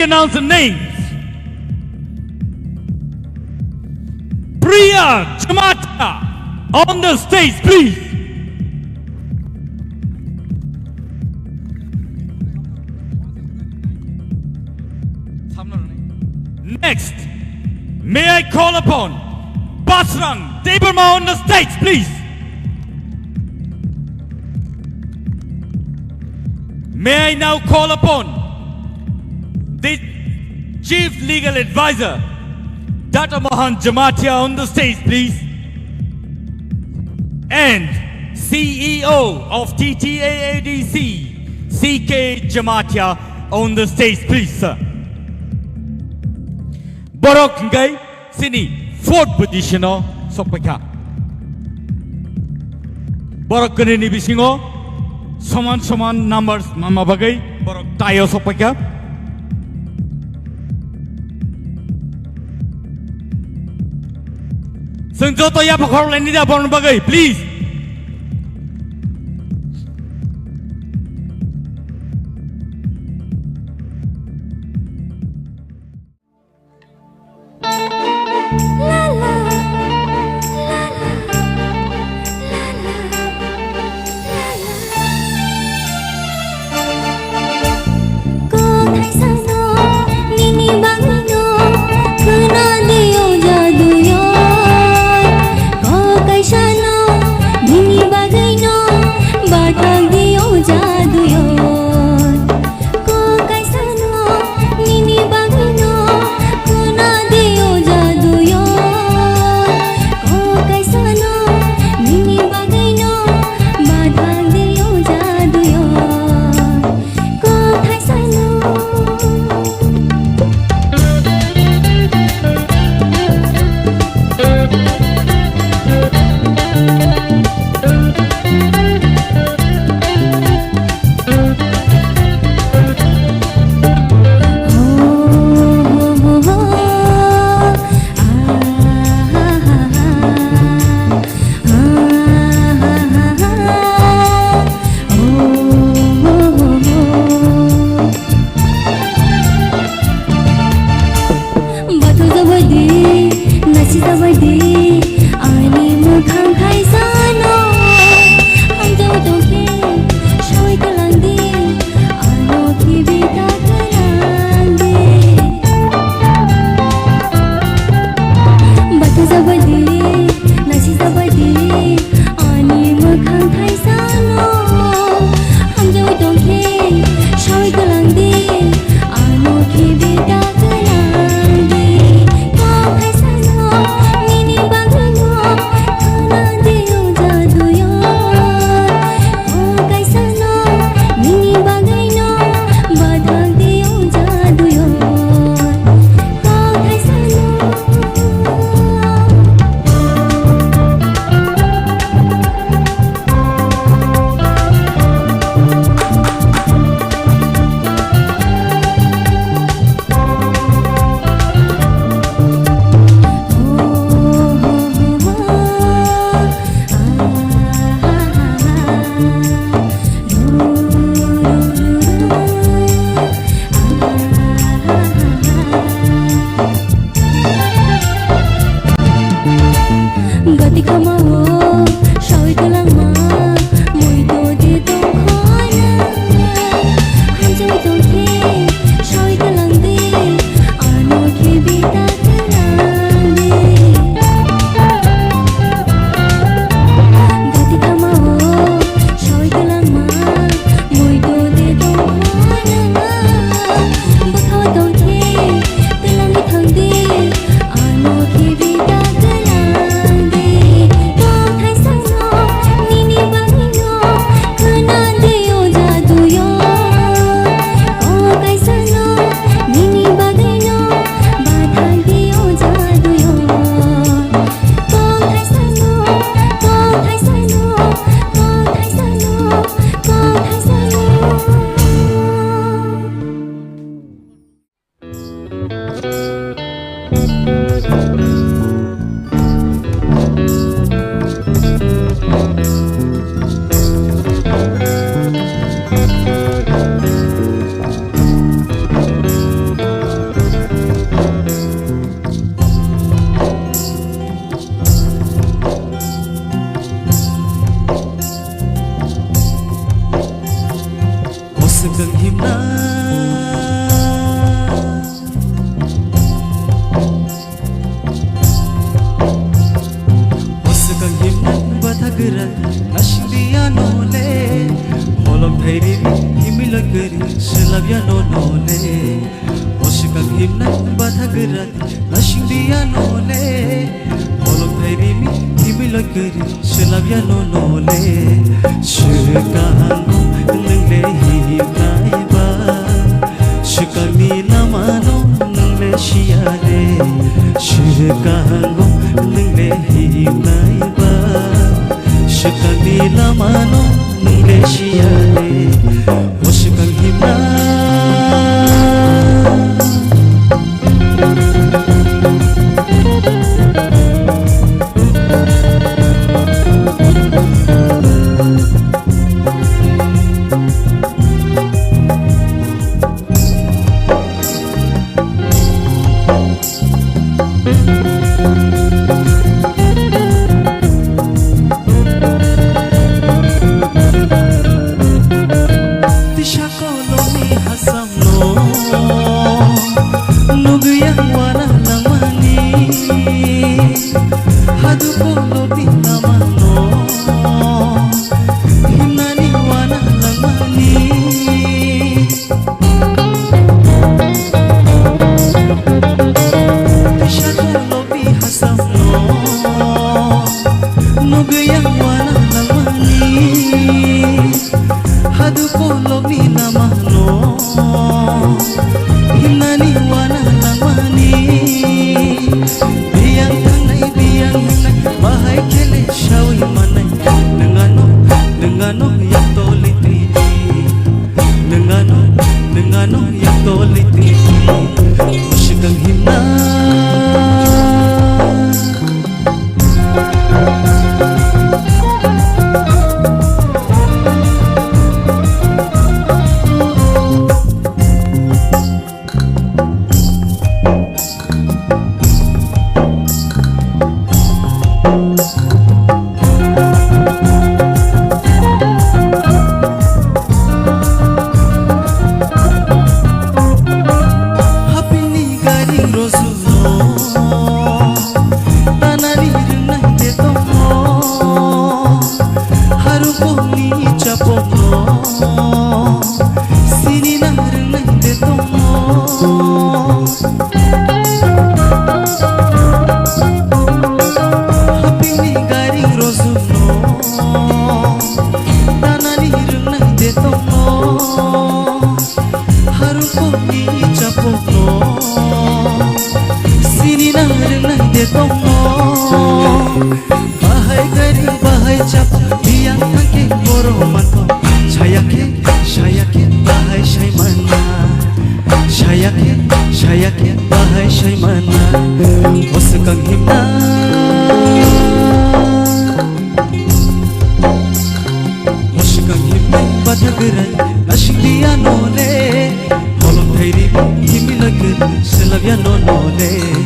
Announce the names. Priya, Jamatia, on the stage, please. Next, may I call upon Basrang, Tipra on the stage, please. May I now call upon the Chief Legal Advisor, Dr. Mohan Jamatia on the stage, please. And CEO of TTAADC, CK Jamatia on the stage, please, sir. Borok ngay sini fourth position o sokpeka. Borok kene ni bisingo saman numbers mama bagai borok tayo sokpeka. Sing joto ya pakhor lain dia borok bagai, please. bathagerat ashbiya nole holok thairimi tibilakeri selavya nole shirkan ngle hibaiba shikami lamano ngle shiare shirkan ngle hibaiba shikami lamano ngle shiare oshkan himna Ashbiya nole, holok thairi himilak selavya nole.